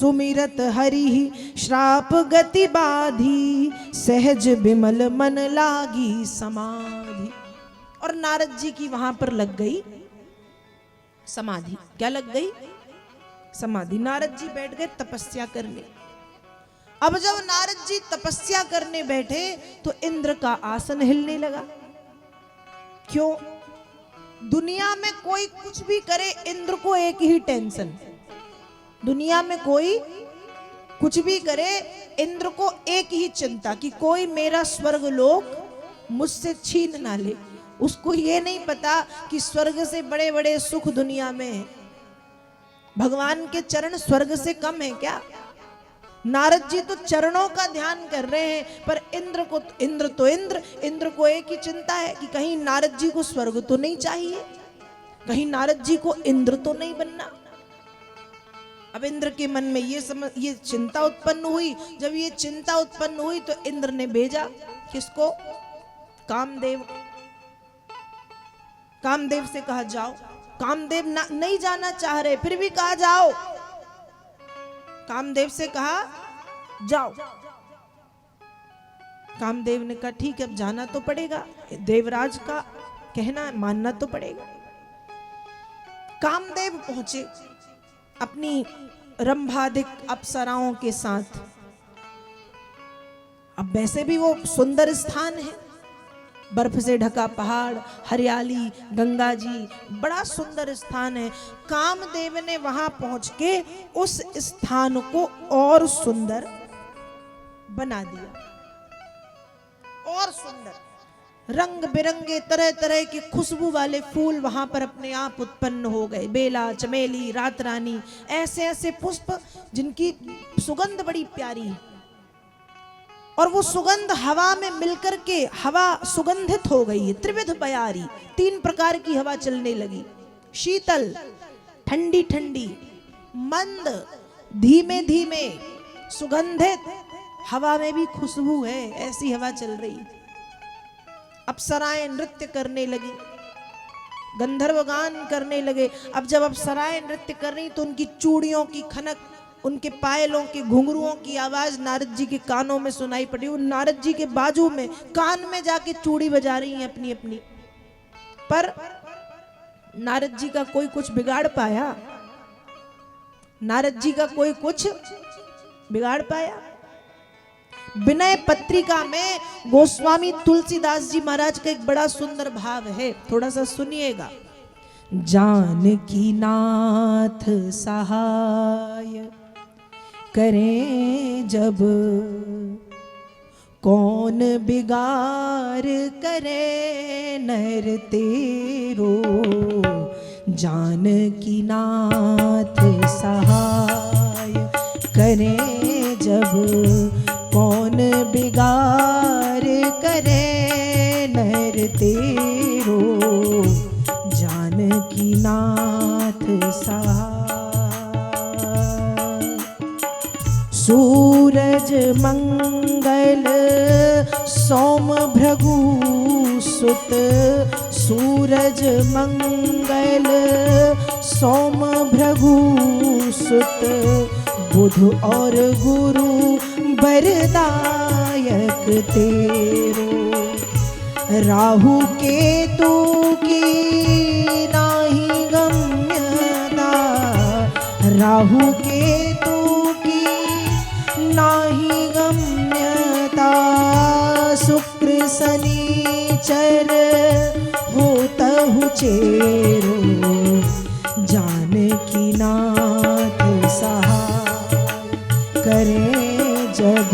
सुमिरत हरि श्राप गति बाधी, सहज विमल मन लागी समाधि। और नारद जी की वहां पर लग गई समाधि। क्या लग गई? समाधि। नारद जी बैठ गए तपस्या करने। अब जब नारद जी तपस्या करने बैठे तो इंद्र का आसन हिलने लगा। क्यों? दुनिया में कोई कुछ भी करे, इंद्र को एक ही टेंशन। दुनिया में कोई कुछ भी करे, इंद्र को एक ही चिंता कि कोई मेरा स्वर्ग लोक मुझसे छीन ना ले। उसको ये नहीं पता कि स्वर्ग से बड़े बड़े सुख दुनिया में है। भगवान के चरण स्वर्ग से कम है क्या? नारद जी तो चरणों का ध्यान कर रहे हैं, पर इंद्र को एक ही चिंता है कि कहीं नारद जी को स्वर्ग तो नहीं चाहिए, कहीं नारद जी को इंद्र तो नहीं बनना। अब इंद्र के मन में ये चिंता उत्पन्न हुई। जब ये चिंता उत्पन्न हुई तो इंद्र ने भेजा किसको? कामदेव। कामदेव से कहा जाओ। कामदेव नहीं जाना चाह रहे, फिर भी कहा जाओ। कामदेव से कहा जाओ। कामदेव ने कहा ठीक है, अब जाना तो पड़ेगा, देवराज का कहना मानना तो पड़ेगा। कामदेव पहुंचे अपनी रंभादिक अप्सराओं के साथ। अब वैसे भी वो सुंदर स्थान है, बर्फ से ढका पहाड़, हरियाली, गंगा जी, बड़ा सुंदर स्थान है। कामदेव ने वहां पहुंच के उस स्थान को और सुंदर बना दिया। और सुंदर रंग बिरंगे तरह तरह के खुशबू वाले फूल वहां पर अपने आप उत्पन्न हो गए। बेला, चमेली, रात रानी, ऐसे ऐसे पुष्प जिनकी सुगंध बड़ी प्यारी है। और वो सुगंध हवा में मिलकर के हवा सुगंधित हो गई है। त्रिविध बयारी, 3 प्रकार की हवा चलने लगी। शीतल, ठंडी ठंडी, मंद, धीमे धीमे, सुगंधित, हवा में भी खुशबू है, ऐसी हवा चल रही। अप्सराएं नृत्य करने लगी, गंधर्व गान करने लगे। अब जब अप्सराएं नृत्य कर रही तो उनकी चूड़ियों की खनक, उनके पायलों के घुंघरुओं की आवाज नारद जी के कानों में सुनाई पड़ी। वो नारद जी के बाजू में कान में जाके चूड़ी बजा रही हैं अपनी अपनी। पर नारद जी का कोई कुछ बिगाड़ पाया? नारद जी का कोई कुछ बिगाड़ पाया? विनय पत्रिका में गोस्वामी तुलसीदास जी महाराज का एक बड़ा सुंदर भाव है, थोड़ा सा सुनिएगा। जानकी नाथ सहाय करें जब, कौन बिगाड़ करे नर तेरो। जानकी नाथ सहाय करें जब, कौन बिगाड़ करे नर तेरो। जानकी नाथ सहाय। सूरज मंगल सोम भृगु सुत, सूरज मंगल सोम भृगु सुत, बुध और गुरु वरदायक तेरो। राहु केतु की नाही गम्यता, राहु केतु नाही गम्यता। शुक्र शनिचर होतहु चेरो। जानकी नाथ सहाय करे जब,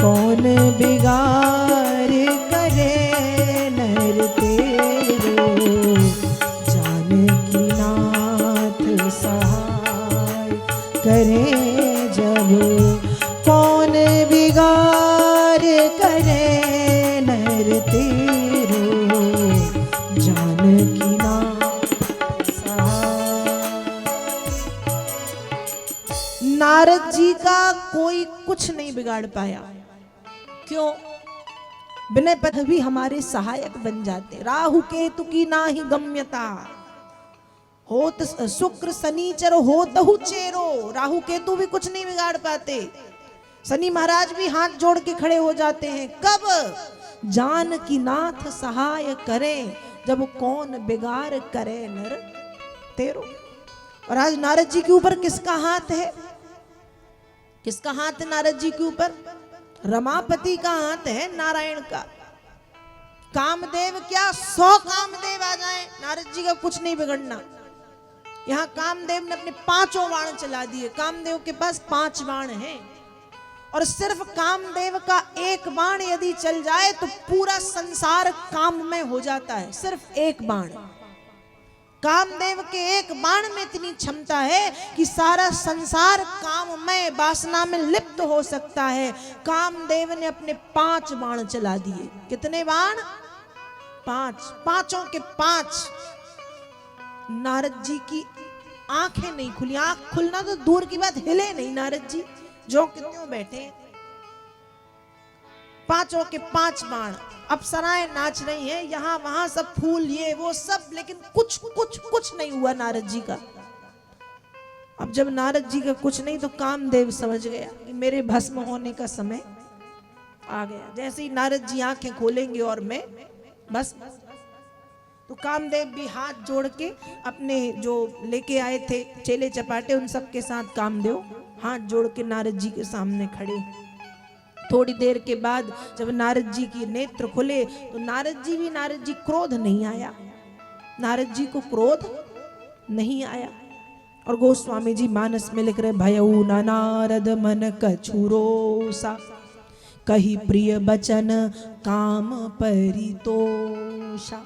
कौन बिगाड़ करे नर तेरो। जानकी नाथ सहाय करे जब, कौन बिगाड़ करे नर तेरो। जानकी नाथ सहाय। नारद जी का कोई कुछ नहीं बिगाड़ पाया। क्यों? विनय पथ भी हमारे सहायक बन जाते। राहु केतु की नाही गम्यता। होत शुक्र शनिचर होतहु चेरो, राहु केतु भी कुछ नहीं बिगाड़ पाते। शनि महाराज भी हाथ जोड़ के खड़े हो जाते हैं। कब? जान की नाथ सहाय करें, जब कौन बिगाड़ करे नर तेरो। और आज नारद जी के ऊपर किसका हाथ है? किसका हाथ है नारद जी के ऊपर? रमापति का हाथ है, नारायण का। कामदेव क्या 100 कामदेव आ जाएं, नारद जी का कुछ नहीं बिगड़ना। यहाँ कामदेव ने अपने 5 बाण चला दिए। कामदेव के पास 5 बाण हैं और सिर्फ कामदेव का एक बाण यदि चल जाए तो पूरा संसार काम में हो जाता है। सिर्फ एक बाण, कामदेव के एक बाण में इतनी क्षमता है कि सारा संसार काम में वासना में लिप्त हो सकता है। कामदेव ने अपने 5 बाण चला दिए। कितने बाण? 5। 5 के 5। नारद जी की आंखें नहीं खुली। आंख खुलना तो दूर की बात, हिले नहीं नारद जी, जो कितने बैठे। 5 के 5 बाण। अप्सराएं नाच रही हैं, यहां वहां सब फूल ये वो सब, लेकिन कुछ नहीं हुआ नारद जी का। अब जब नारद जी का कुछ नहीं तो कामदेव समझ गया कि मेरे भस्म होने का समय आ गया। जैसे ही नारद जी आंखें खोलेंगे और मैं बस, तो कामदेव भी हाथ जोड़ के अपने जो लेके आए थे चेले चपाटे, उन सब के साथ कामदेव हाथ जोड़ के नारद जी के सामने खड़े। थोड़ी देर के बाद जब नारद जी की नेत्र खुले तो नारद जी क्रोध नहीं आया। नारद जी को क्रोध नहीं आया। और गोस्वामी जी मानस में लिख रहे, भयऊ न नारद मन कछुरोसा, कही प्रिय बचन काम परितोषा।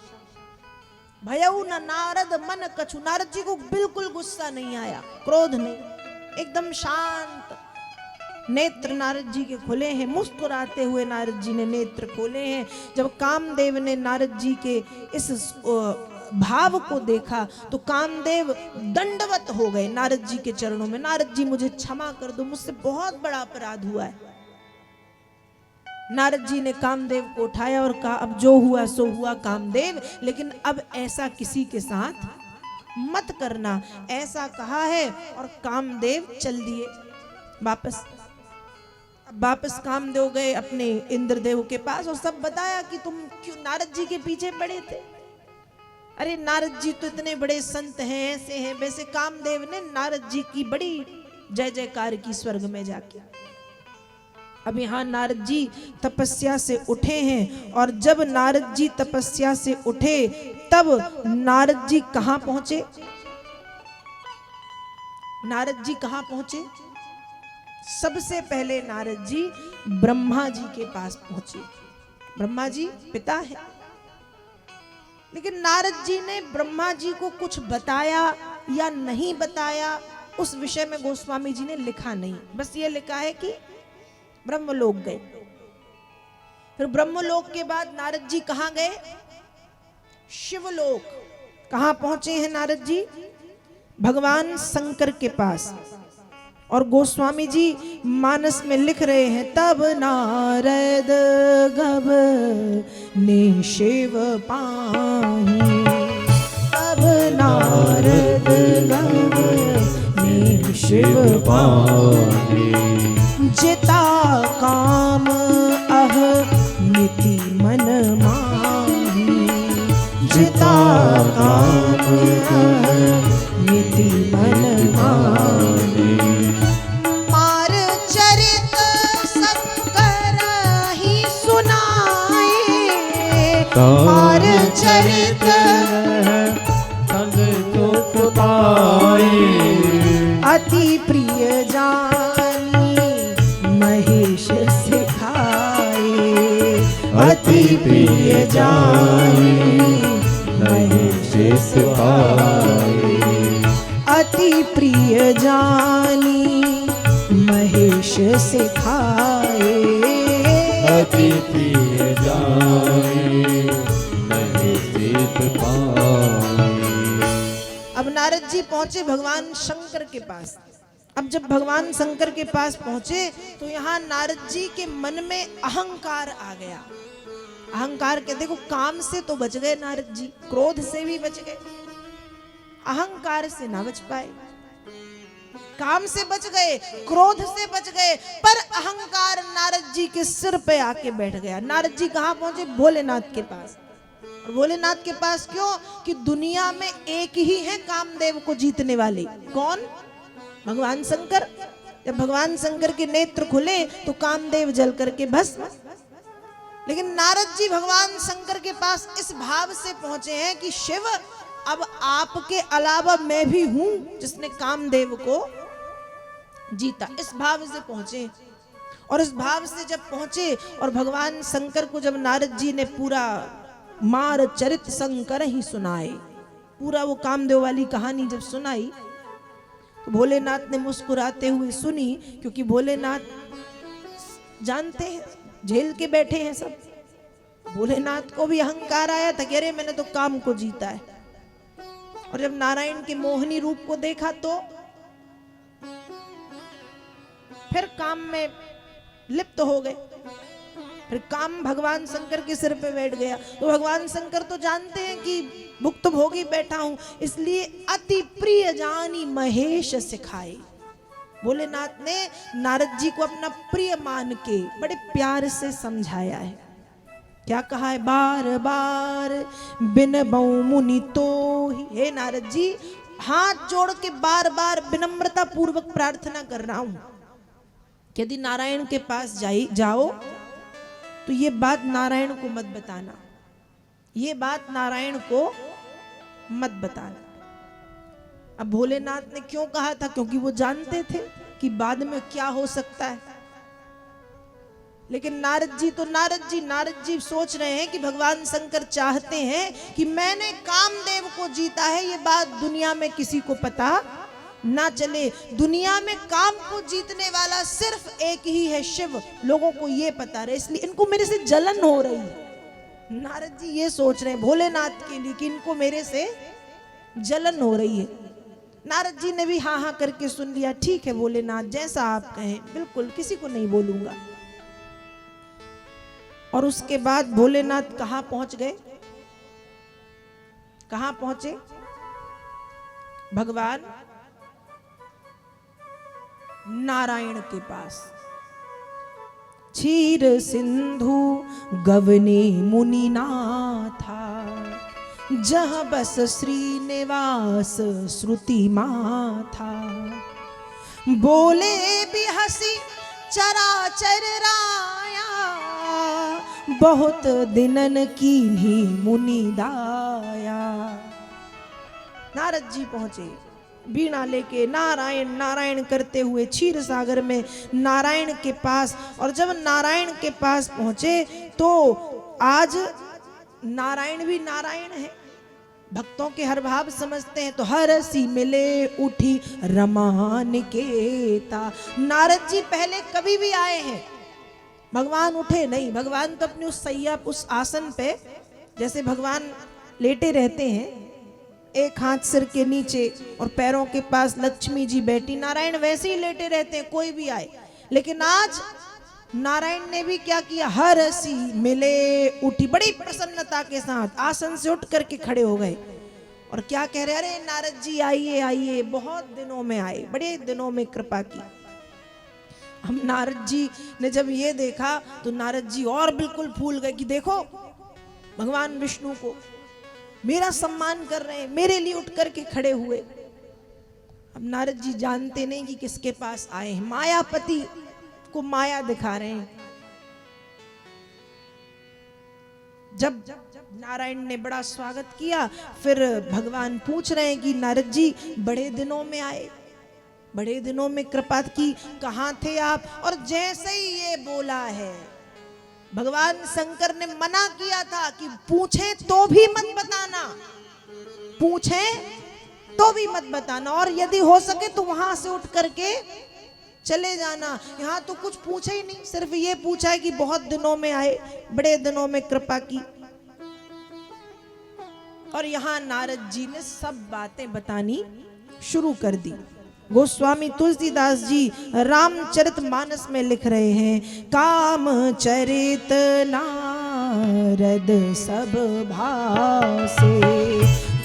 भयऊ न नारद मन कछु, नारद जी को बिल्कुल गुस्सा नहीं आया, क्रोध नहीं, एकदम शांत। नेत्र नारद जी के खुले हैं, मुस्कुराते हुए नारद जी ने नेत्र खोले हैं। जब कामदेव ने नारद जी के इस भाव को देखा तो कामदेव दंडवत हो गए नारद जी के चरणों में। नारद जी मुझे क्षमा कर दो, मुझसे बहुत बड़ा अपराध हुआ है। नारद जी ने कामदेव को उठाया और कहा, अब जो हुआ सो हुआ कामदेव, लेकिन अब ऐसा किसी के साथ मत करना, ऐसा कहा है। और कामदेव चल दिए वापस। अब वापस कामदेव गए अपने इंद्रदेव के पास और सब बताया कि तुम क्यों नारद जी के पीछे पड़े थे। अरे नारद जी तो इतने बड़े संत हैं, ऐसे हैं वैसे। कामदेव ने नारद जी की बड़ी जय जयकार की स्वर्ग में जाके। अब यहाँ नारद जी तपस्या से उठे हैं और जब नारद जी तपस्या से उठे तब नारद जी कहां पहुंचे? नारद जी कहां पहुंचे? सबसे पहले नारद जी ब्रह्मा जी के पास पहुंचे। ब्रह्मा जी पिता है, लेकिन नारद जी ने ब्रह्मा जी को कुछ बताया या नहीं बताया उस विषय में गोस्वामी जी ने लिखा नहीं। बस ये लिखा है कि ब्रह्मलोक गए। फिर ब्रह्मलोक के बाद नारद जी कहां गए? शिवलोक। कहां पहुंचे हैं नारद जी? भगवान शंकर के पास। और गोस्वामी जी मानस में लिख रहे हैं, तब नारद गब ने शिव पाही, तब नारद गब ने शिव पाही, जिता काम अह नीति मन माही, जिता काम अह नीति मन माही। मार चरित शंकर ही सुनाए, मार चरित संत पाए, अति प्रिय जानी महेश सिखाए, अति प्रिय जानी महेश सिखाए, अति प्रिय जानी महेश सिखाए, अति प्रिय जानी महेश सिखाए। अब नारद जी पहुंचे भगवान शंकर के पास। अब जब भगवान शंकर के पास पहुंचे तो यहाँ नारद जी के मन में अहंकार आ गया। अहंकार के देखो, काम से तो बच गए नारद जी, क्रोध से भी बच गए, अहंकार से ना बच पाए, काम से बच गए, क्रोध से बच गए, पर अहंकार नारद जी के सिर पे आके बैठ गया। नारद जी कहाँ पहुंचे? भोलेनाथ के पास। और भोलेनाथ के पास क्यों? कि दुनिया में एक ही है कामदेव को जीतने वाले। कौन? भगवान शंकर। जब भगवान शंकर के नेत्र खुले तो कामदेव जल करके भस्म। लेकिन नारद जी भगवान शंकर के पास इस भाव से पहुंचे हैं कि शिव, अब आपके अलावा मैं भी हूं जिसने कामदेव को जीता। इस भाव से पहुंचे। और इस भाव से जब पहुंचे और भगवान शंकर को जब नारद जी ने पूरा मार चरित शंकर ही सुनाए, पूरा वो कामदेव वाली कहानी जब सुनाई तो भोलेनाथ ने मुस्कुराते हुए सुनी, क्योंकि भोलेनाथ जानते हैं, झेल के बैठे हैं सब। भोलेनाथ को भी अहंकार आया था कि अरे मैंने तो काम को जीता है। और जब नारायण के मोहिनी रूप को देखा तो फिर काम में लिप्त हो गए। फिर काम भगवान शंकर के सिर पे बैठ गया। तो भगवान शंकर तो जानते हैं कि भुक्त भोगी बैठा हूं, इसलिए अति प्रिय जानी महेश सिखाए। भोलेनाथ ने नारद जी को अपना प्रिय मान के बड़े प्यार से समझाया है। क्या कहा है? बार बार बिन बहु मुनि तो ही। हे नारद जी, हाथ जोड़ के बार बार विनम्रता पूर्वक प्रार्थना कर रहा हूं, यदि नारायण के पास जाओ तो ये बात नारायण को मत बताना, ये बात नारायण को मत बताना। अब भोलेनाथ ने क्यों कहा था? क्योंकि वो जानते थे कि बाद में क्या हो सकता है। लेकिन नारद जी सोच रहे हैं कि भगवान शंकर चाहते हैं कि मैंने कामदेव को जीता है, ये बात दुनिया में किसी को पता ना चले। दुनिया में काम को जीतने वाला सिर्फ एक ही है, शिव। लोगों को ये पता रहे, इसलिए इनको मेरे से जलन हो रही है। नारद जी ये सोच रहे हैं भोलेनाथ के लिए कि इनको मेरे से जलन हो रही है। नारद जी ने भी हाँ हाँ करके सुन लिया। ठीक है भोलेनाथ, जैसा आप कहें, बिल्कुल किसी को नहीं बोलूंगा। और उसके बाद भोलेनाथ कहां पहुंच गए? कहां पहुंचे? भगवान नारायण के पास। क्षीर सिंधु गवने मुनि नाथा, जहां बस श्रीनिवास श्रुति माथा। बोले भी हंसी चराचर राया, बहुत दिनन कीन्ही मुनि दाया। नारद जी पहुंचे वीणा लेके, नारायण नारायण करते हुए क्षीर सागर में नारायण के पास। और जब नारायण के पास पहुंचे तो आज नारायण भी नारायण है, भक्तों के हर भाव समझते हैं। तो हर सी मिले उठी रमान केता। नारद जी पहले कभी भी आए हैं, भगवान उठे नहीं। भगवान तो अपने उस सैया, उस आसन पे, जैसे भगवान लेटे रहते हैं, एक हाथ सिर के नीचे और पैरों के पास लक्ष्मी जी बैठी, नारायण वैसे ही लेटे रहते हैं कोई भी आए। लेकिन आज नारायण ने भी क्या किया? हर सी मिले उठी, बड़ी प्रसन्नता के साथ आसन से उठ करके खड़े हो गए। और क्या कह रहे? अरे नारद जी आइए आइए, बहुत दिनों में आए, बड़े दिनों में कृपा की। हम नारद जी ने जब ये देखा तो नारद जी और बिल्कुल फूल गए कि देखो भगवान विष्णु को मेरा सम्मान कर रहे हैं, मेरे लिए उठ करके खड़े हुए। अब नारद जी जानते नहीं कि किसके पास आए हैं, मायापति को माया दिखा रहे हैं। जब नारायण ने बड़ा स्वागत किया, फिर भगवान पूछ रहे हैं कि नारद जी बड़े दिनों में आए, बड़े दिनों में कृपा की, कहां थे आप? और जैसे ही ये बोला है, भगवान शंकर ने मना किया था कि पूछे तो भी मत बताना, पूछे तो भी मत बताना, और यदि हो सके तो वहां से उठ करके चले जाना। यहाँ तो कुछ पूछा ही नहीं, सिर्फ ये पूछा है कि बहुत दिनों में आए, बड़े दिनों में कृपा की। और यहाँ नारद जी ने सब बातें बतानी शुरू कर दी। गोस्वामी तुलसीदास जी रामचरितमानस में लिख रहे हैं, काम चरित नारद सब भासे,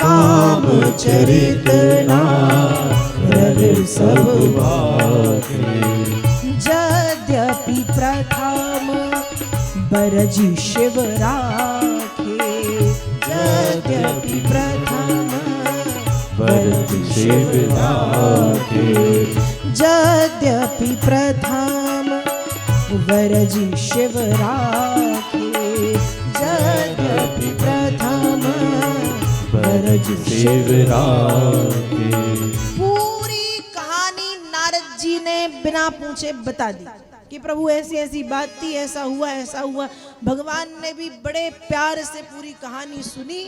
काम चरित नारद सब भागे। यद्यपि प्रथम बरजी शिव राखे, यद्यपि प्रथम बरजी शिव राखे, यद्यपि प्रथम बरजी शिव राखे, यद्यपि प्रथम बरजी शिव राखे। पूरी कहानी नारद जी ने बिना पूछे बता दी कि प्रभु ऐसी ऐसी बात थी, ऐसा हुआ ऐसा हुआ। भगवान ने भी बड़े प्यार से पूरी कहानी सुनी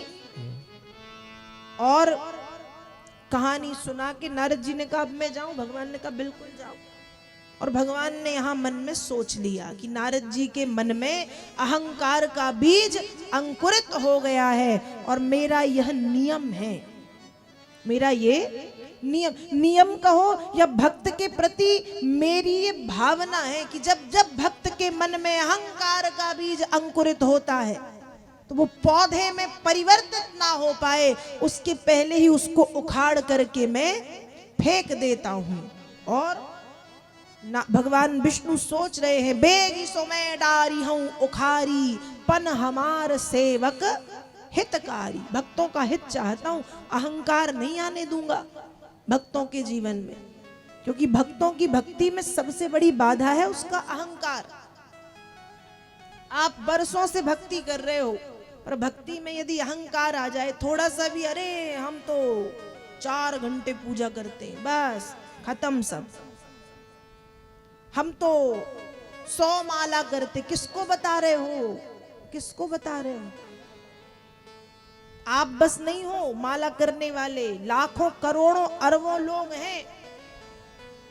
और कहानी सुना के नारद जी ने कहा अब मैं जाऊं। भगवान ने कहा बिल्कुल जाओ। और भगवान ने यहां मन में सोच लिया कि नारद जी के मन में अहंकार का बीज अंकुरित हो गया है और मेरा यह नियम है, मेरा ये नियम कहो या भक्त के प्रति मेरी ये भावना है कि जब जब भक्त के मन में अहंकार का बीज अंकुरित होता है तो वो पौधे में परिवर्तित ना हो पाए उसके पहले ही उसको उखाड़ करके मैं फेंक देता हूं। और भगवान विष्णु सोच रहे हैं बेगी सो मैं डारी हूं उखारी पन हमार सेवक हितकारी। भक्तों का हित चाहता हूं, अहंकार नहीं आने दूंगा भक्तों के जीवन में, क्योंकि भक्तों की भक्ति में सबसे बड़ी बाधा है उसका अहंकार। आप बरसों से भक्ति कर रहे हो और भक्ति में यदि अहंकार आ जाए थोड़ा सा भी, अरे हम तो 4 घंटे पूजा करते हैं बस खत्म सब, हम तो 100 माला करते, किसको बता रहे हो, किसको बता रहे हो? आप बस नहीं हो माला करने वाले, लाखों करोड़ों अरबों लोग हैं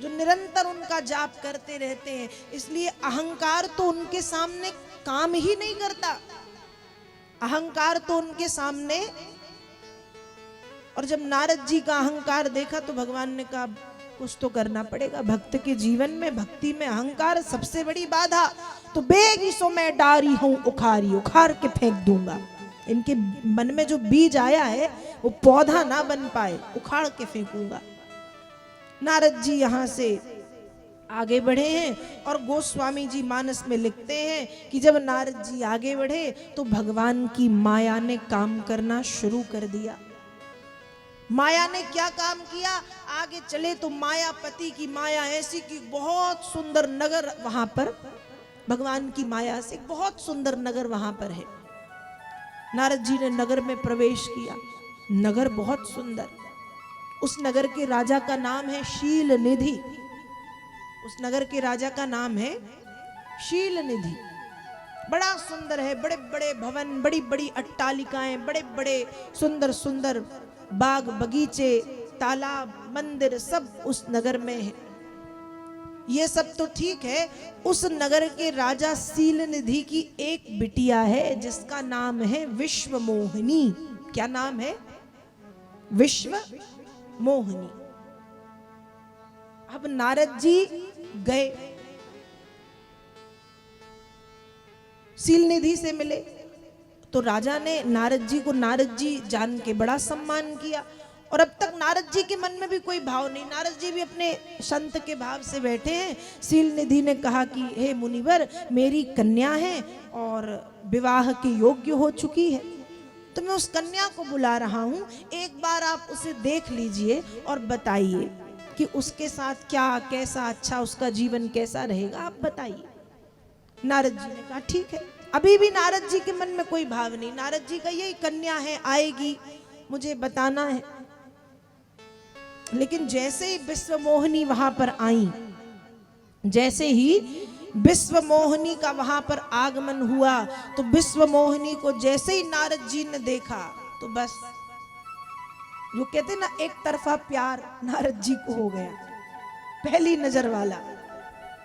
जो निरंतर उनका जाप करते रहते हैं। इसलिए अहंकार तो उनके सामने काम ही नहीं करता, अहंकार तो उनके सामने। और जब नारद जी का अहंकार देखा तो भगवान ने कहा कुछ तो करना पड़ेगा भक्त के जीवन में, भक्ति में अहंकार सबसे बड़ी बाधा। तो बेगी सो मैं डारी हूं उखारी, उखाड़ के फेंक दूंगा। इनके मन में जो बीज आया है वो पौधा ना बन पाए, उखाड़ के फेंकूंगा। नारद जी यहां से आगे बढ़े हैं और गोस्वामी जी मानस में लिखते हैं कि जब नारद जी आगे बढ़े तो भगवान की माया ने काम करना शुरू कर दिया। माया ने क्या काम किया? आगे चले तो मायापति की माया ऐसी कि बहुत सुंदर नगर वहां पर, भगवान की माया से बहुत सुंदर नगर वहां पर है। नारद जी ने नगर में प्रवेश किया, नगर बहुत सुंदर। उस नगर के राजा का नाम है शील निधि, उस नगर के राजा का नाम है शील निधि। बड़ा सुंदर है, बड़े बड़े भवन, बड़ी बड़ी अट्टालिकाएं, बड़े बड़े सुंदर सुंदर बाग बगीचे, तालाब, मंदिर सब उस नगर में है। ये सब तो ठीक है। उस नगर के राजा शीलनिधि की एक बिटिया है जिसका नाम है विश्व मोहिनी। क्या नाम है? विश्व मोहिनी। अब नारद जी गए, शीलनिधि से मिले तो राजा ने नारद जी को नारद जी जान के बड़ा सम्मान किया। और अब तक नारद जी के मन में भी कोई भाव नहीं, नारद जी भी अपने संत के भाव से बैठे हैं। शीलनिधि ने कहा कि हे मुनिवर, मेरी कन्या है और विवाह के योग्य हो चुकी है, तो मैं उस कन्या को बुला रहा हूं, एक बार आप उसे देख लीजिए और बताइए कि उसके साथ क्या कैसा अच्छा उसका जीवन कैसा रहेगा, आप बताइए। नारद जी ने कहा ठीक है। अभी भी नारद जी के मन में कोई भाव नहीं, नारद जी का यही कन्या है, आएगी, मुझे बताना है। लेकिन जैसे ही विश्व मोहिनी वहां पर आई, जैसे ही विश्व मोहिनी का वहां पर आगमन हुआ तो विश्व मोहिनी को जैसे ही नारद जी ने देखा तो बस जो कहते ना एक तरफा प्यार नारद जी को हो गया, पहली नजर वाला।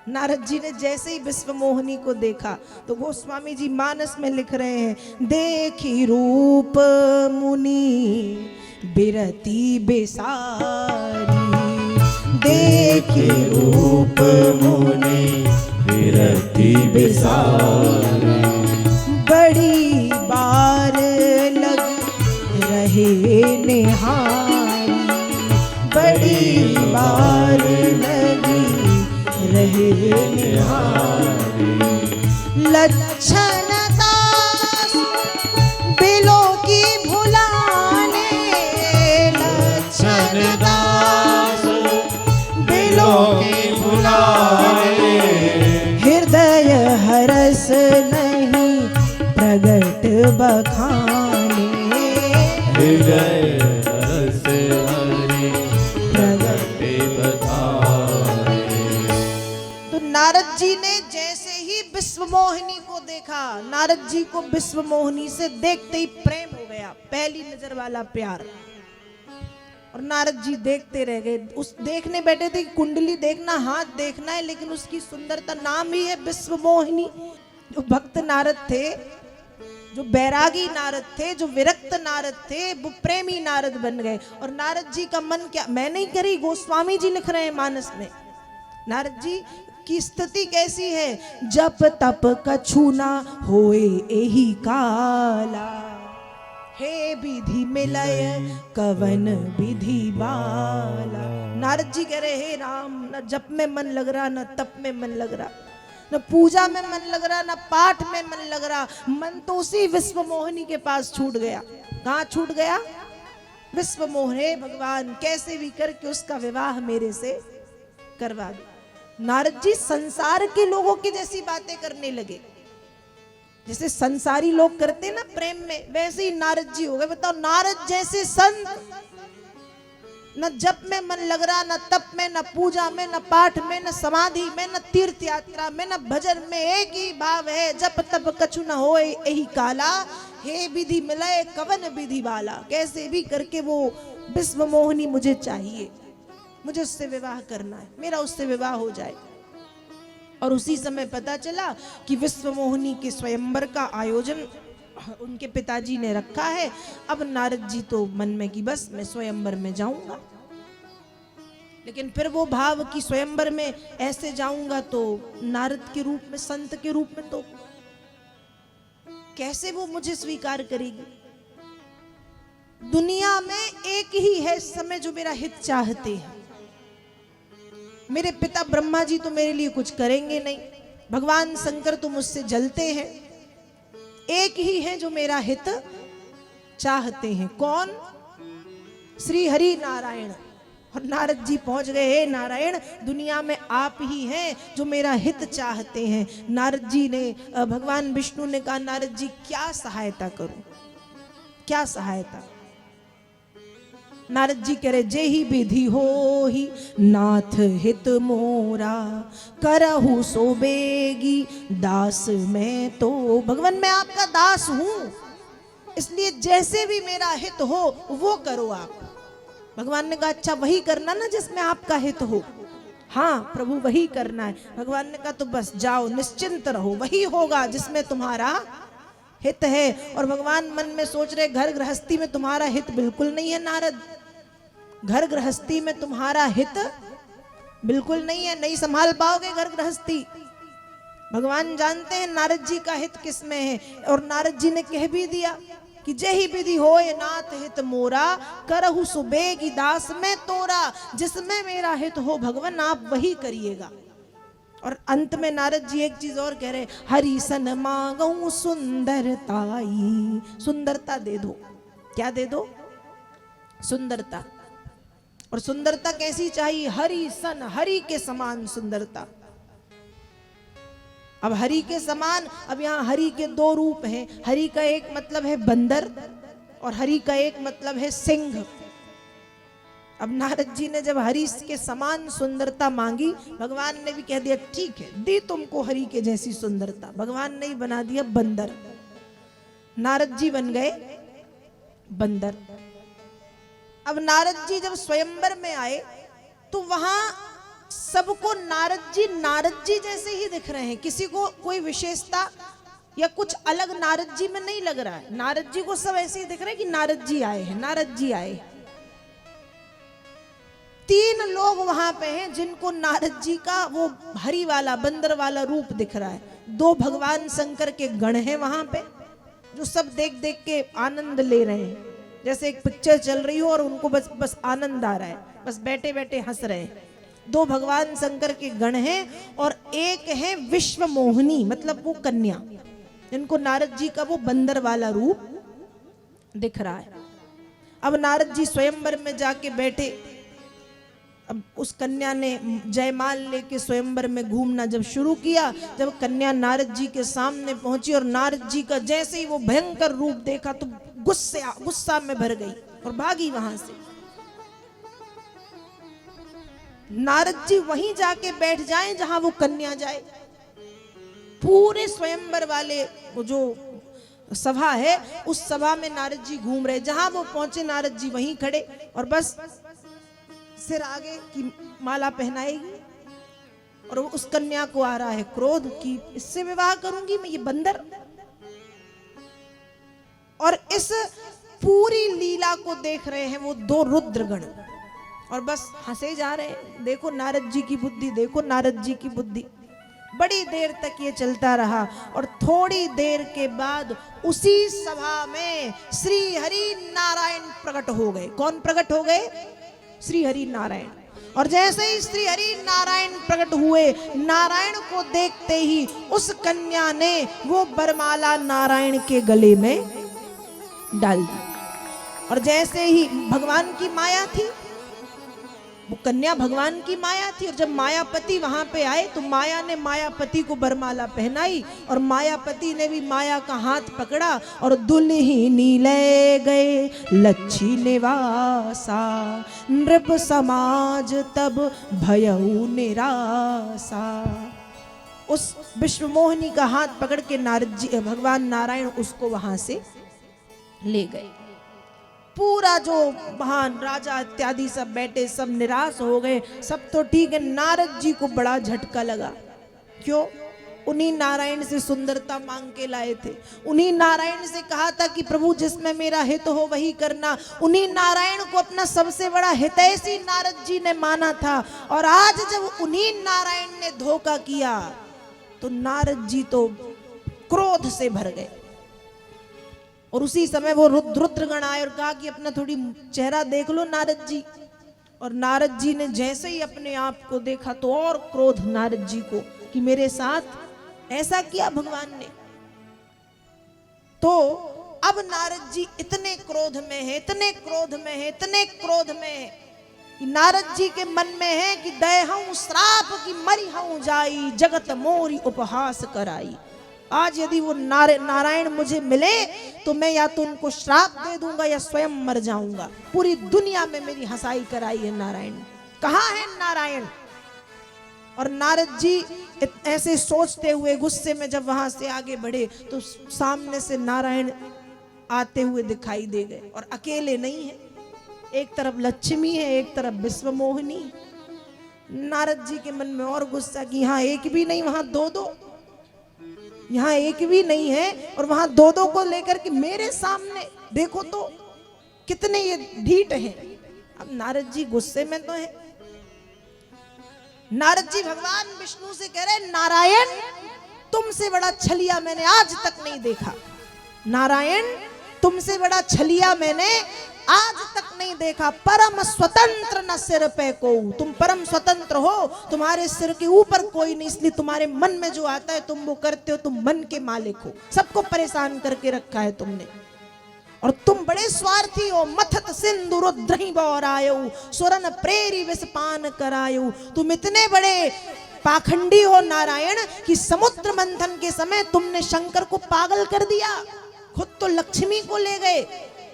नारद जी ने जैसे ही विश्व मोहिनी को देखा तो गोस्वामी जी मानस में लिख रहे हैं, देखी रूप मुनि बिरती बेसारी, देखी रूप मुनि बिरती बेसारी, बड़ी बार लग रहे ने निहारी। लच्छन दास बिलो की भुलाने, लच्छन दास बिलो की भुलाने, हृदय हरस नहीं प्रगट बखाने, हृदय रस हरि प्रगट बखाने। तो नारद जी ने जैसे ही विश्व मोहिनी को देखा, नारद जी को विश्व मोहिनी से देखते ही प्रेम हो गया, पहली नजर वाला प्यार। और नारद जी देखते रह गए। उस देखने बैठे थे, कुंडली देखना, हाथ देखना है, लेकिन उसकी सुंदरता, नाम ही है विश्व मोहिनी। जो भक्त नारद थे, जो बैरागी नारद थे, जो विरक्त नारद थे, वो प्रेमी नारद बन गए। और नारद जी का मन क्या, मैं नहीं करी, गोस्वामी जी लिख रहे हैं मानस में। नारद जी की स्थिति कैसी है? जप तप कछु ना होए एही काला, हे विधि मिलय कवन विधि बाला। नारद जी कह रहे, हे राम, न जप में मन लग रहा, न तप में मन लग रहा, न पूजा में मन लग रहा, न पाठ में मन लग रहा। मन तो उसी विश्व मोहिनी के पास छूट गया। कहाँ छूट गया? विश्व मोहने भगवान, कैसे भी करके उसका विवाह मेरे से करवा दो। नारद जी संसार के लोगों की जैसी बातें करने लगे, जैसे संसारी लोग करते ना प्रेम में, वैसे ही नारद जी हो गए। बताओ, नारद जैसे संत, न जप में मन लग रहा, न तप में, न पूजा में, न पाठ में, न समाधि में, न तीर्थ यात्रा में, न भजन में, एक ही भाव है, जप तप कछु न होए यही काला, हे विधि मिलए कवन विधि वाला। कैसे भी करके वो विश्व मोहिनी मुझे चाहिए, मुझे उससे विवाह करना है, मेरा उससे विवाह हो जाए। और उसी समय पता चला कि विश्व मोहिनी के स्वयंवर का आयोजन उनके पिताजी ने रखा है। अब नारद जी तो मन में कि बस मैं स्वयंवर में जाऊंगा, लेकिन फिर वो भाव कि स्वयंवर में ऐसे जाऊंगा तो नारद के रूप में, संत के रूप में, तो कैसे वो मुझे स्वीकार करेगी। दुनिया में एक ही है इस समय जो मेरा हित चाहते हैं। मेरे पिता ब्रह्मा जी तो मेरे लिए कुछ करेंगे नहीं, भगवान शंकर तो मुझसे जलते हैं। एक ही है जो मेरा हित चाहते हैं। कौन? श्री हरि नारायण। और नारद जी पहुंच गए, हे नारायण, दुनिया में आप ही हैं जो मेरा हित चाहते हैं। नारद जी ने, भगवान विष्णु ने कहा, नारद जी क्या सहायता करूं, क्या सहायता? नारद जी कह रहे, जे ही विधि हो ही नाथ हित मोरा, करहु सो बेगी दास मैं तो। भगवान मैं आपका दास हूं, इसलिए जैसे भी मेरा हित हो वो करो आप। भगवान ने कहा, अच्छा वही करना ना जिसमें आपका हित हो। हाँ प्रभु वही करना है। भगवान ने कहा, तो बस जाओ, निश्चिंत रहो, वही होगा जिसमें तुम्हारा हित है। और भगवान मन में सोच रहे, घर गृहस्थी में तुम्हारा हित बिल्कुल नहीं है नारद, घर गृहस्थी में तुम्हारा हित बिल्कुल नहीं है, नहीं संभाल पाओगे घर गृहस्थी। भगवान जानते हैं नारद जी का हित किस में है। और नारद जी ने कह भी दिया कि जही विधि होए नाथ हित मोरा, करहु सुबेगी दास में तोरा। जिसमें मेरा हित हो भगवान आप वही करिएगा। और अंत में नारद जी एक चीज और कह रहे, हरि सन मांगू सुंदरताई। सुंदरता दे दो। क्या दे दो? सुंदरता। और सुंदरता कैसी चाहिए? हरि सन, हरि के समान सुंदरता। अब हरि के समान, अब यहाँ हरि के दो रूप हैं। हरि का एक मतलब है बंदर और हरि का एक मतलब है सिंह। अब नारद जी ने जब हरि के समान सुंदरता मांगी, भगवान ने भी कह दिया ठीक है, दी तुमको हरि के जैसी सुंदरता। भगवान ने ही बना दिया बंदर, नारद जी बन गए बंदर। अब नारद जी जब स्वयंवर में आए तो वहां सबको नारद जी जैसे ही दिख रहे हैं। किसी को कोई विशेषता या कुछ अलग नारद जी में नहीं लग रहा है। नारद जी को सब ऐसे ही दिख रहे हैं कि नारद जी आए हैं, नारद जी आए। 3 लोग वहां पे हैं जिनको नारद जी का वो हरि वाला बंदर वाला रूप दिख रहा है। 2 भगवान शंकर के गण हैं वहां पे, जो सब देख देख के आनंद ले रहे हैं। जैसे एक पिक्चर चल रही हो और उनको बस आनंद आ रहा है, बस बैठे बैठे हंस रहे हैं। दो भगवान शंकर के गण हैं और एक है विश्व मोहिनी, मतलब वो कन्या, जिनको नारद जी का वो बंदर वाला रूप दिख रहा है। अब नारद जी स्वयंवर में जाके बैठे। अब उस कन्या ने जयमाल लेके स्वयंवर में घूमना जब शुरू किया, जब कन्या नारद जी के सामने पहुंची और नारद जी का जैसे ही वो भयंकर रूप देखा तो गुस्सा में भर गई और भागी वहां से। नारद जी वहीं जाके बैठ जाएं जहां वो कन्या जाए। पूरे स्वयंवर वाले वो जो सभा है उस सभा में नारद जी घूम रहे, जहां वो पहुंचे नारद जी वहीं खड़े और बस सिर आगे की माला पहनाएगी और उस कन्या को आ रहा है क्रोध कि इससे विवाह करूंगी मैं, ये बंदर। और इस पूरी लीला को देख रहे हैं वो दो रुद्रगण और बस हंसे जा रहे हैं। देखो नारद जी की बुद्धि, देखो नारद जी की बुद्धि। बड़ी देर तक ये चलता रहा और थोड़ी देर के बाद उसी सभा में श्री हरि नारायण प्रकट हो गए। कौन प्रकट हो गए? श्री हरि नारायण। और जैसे ही श्री हरि नारायण प्रकट हुए, नारायण को देखते ही उस कन्या ने वो बरमाला नारायण के गले में डाल दी। और जैसे ही भगवान की माया थी, वो कन्या भगवान की माया थी, और जब मायापति वहां पे आए तो माया ने मायापति को बरमाला पहनाई और मायापति ने भी माया का हाथ पकड़ा और दुल्हिनी ले गए लच्छी निवासा, नृप समाज तब भयउ निरासा। उस विश्व मोहिनी का हाथ पकड़ के नारद जी भगवान नारायण उसको वहां से ले गए। पूरा जो महान राजा इत्यादि सब बैठे, सब निराश हो गए। सब तो ठीक है, नारद जी को बड़ा झटका लगा। क्यों? उन्हीं नारायण से सुंदरता मांग के लाए थे, उन्हीं नारायण से कहा था कि प्रभु जिसमें मेरा हित हो वही करना। उन्हीं नारायण को अपना सबसे बड़ा हितैषी नारद जी ने माना था, और आज जब उन्हीं नारायण ने धोखा किया तो नारद जी तो क्रोध से भर गए। और उसी समय वो रुद्रगण आए और कहा कि अपना थोड़ी चेहरा देख लो नारद जी। और नारद जी ने जैसे ही अपने आप को देखा तो और क्रोध नारद जी को कि मेरे साथ ऐसा किया भगवान ने। तो अब नारद जी इतने क्रोध में है, इतने क्रोध में है, इतने क्रोध में है कि नारद जी के मन में है कि दयहूं श्राप की मरी हूं जाई, जगत मोरी उपहास कराई। आज यदि वो नारायण मुझे मिले तो मैं या तो उनको श्राप दे दूंगा या स्वयं मर जाऊंगा। पूरी दुनिया में मेरी हंसाई कराई है नारायण। कहाँ है नारायण? और नारद जी ऐसे सोचते हुए गुस्से में जब वहां से आगे बढ़े तो सामने से नारायण आते हुए दिखाई दे गए। और अकेले नहीं है, एक तरफ लक्ष्मी है, एक तरफ विश्व मोहिनी। नारद जी के मन में और गुस्सा कि यहाँ एक भी नहीं, वहां दो दो, यहाँ एक भी नहीं है और वहां दो दो को लेकर के मेरे सामने देखो तो कितने ये ढीठ हैं। अब नारद जी गुस्से में तो है। नारद जी भगवान विष्णु से कह रहे, नारायण तुमसे बड़ा छलिया मैंने आज तक नहीं देखा। नारायण तुमसे बड़ा छलिया मैंने आज तक नहीं देखा। परम स्वतंत्र न सिर पे को, तुम परम स्वतंत्र हो, तुम्हारे सिर के ऊपर कोई नहीं, इसलिए तुम्हारे मन में जो आता है तुम वो करते हो। तुम मन के मालिक हो, सबको परेशान करके रखा है तुमने। और तुम बड़े स्वार्थी हो। मथत सिंधु रुद्रहि बौरायो, सुरन प्रेरी विषपान करायो। तुम इतने बड़े पाखंडी हो नारायण कि समुद्र मंथन के समय तुमने शंकर को पागल कर दिया, खुद तो लक्ष्मी को ले गए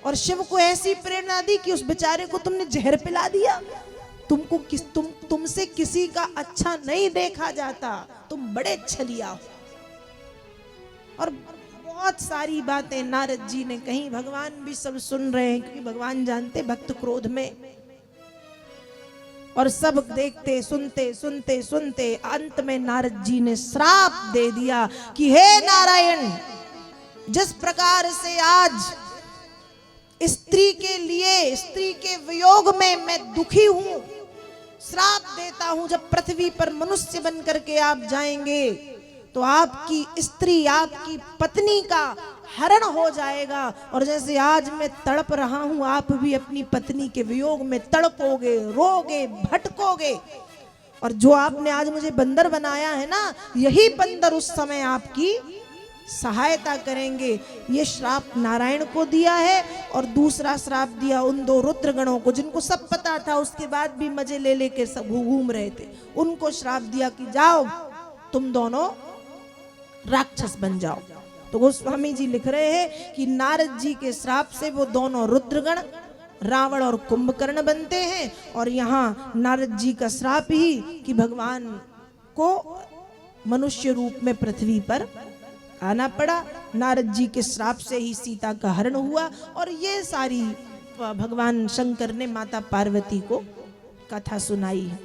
और शिव को ऐसी प्रेरणा दी कि उस बेचारे को तुमने जहर पिला दिया। तुमसे किसी का अच्छा नहीं देखा जाता, तुम बड़े छलिया हो। और बहुत सारी बातें नारद जी ने कही। भगवान भी सब सुन रहे हैं क्योंकि भगवान जानते भक्त क्रोध में। और सब देखते सुनते सुनते सुनते अंत में नारद जी ने श्राप दे दिया कि हे नारायण, जिस प्रकार से आज स्त्री के लिए, स्त्री के वियोग में मैं दुखी हूं, श्राप देता हूं जब पृथ्वी पर मनुष्य बन करके आप जाएंगे तो आपकी स्त्री, आपकी पत्नी का हरण हो जाएगा। और जैसे आज मैं तड़प रहा हूं, आप भी अपनी पत्नी के वियोग में तड़पोगे, रोगे, भटकोगे। और जो आपने आज मुझे बंदर बनाया है ना, यही बंदर उस समय आपकी सहायता करेंगे। ये श्राप नारायण को दिया है और दूसरा श्राप दिया उन 2 रुद्रगणों को, जिनको सब पता था, उसके बाद भी मजे ले लेके सब घूम रहे थे। उनको श्राप दिया कि जाओ तुम दोनों राक्षस बन जाओ। तो गोस्वामी जी लिख रहे हैं कि नारद जी के श्राप से वो दोनों रुद्रगण रावण और कुंभकर्ण बनते हैं। और यहाँ नारद जी का श्राप ही कि भगवान को मनुष्य रूप में पृथ्वी पर आना पड़ा। नारद जी के श्राप से ही सीता का हरण हुआ। और ये सारी भगवान शंकर ने माता पार्वती को कथा सुनाई है।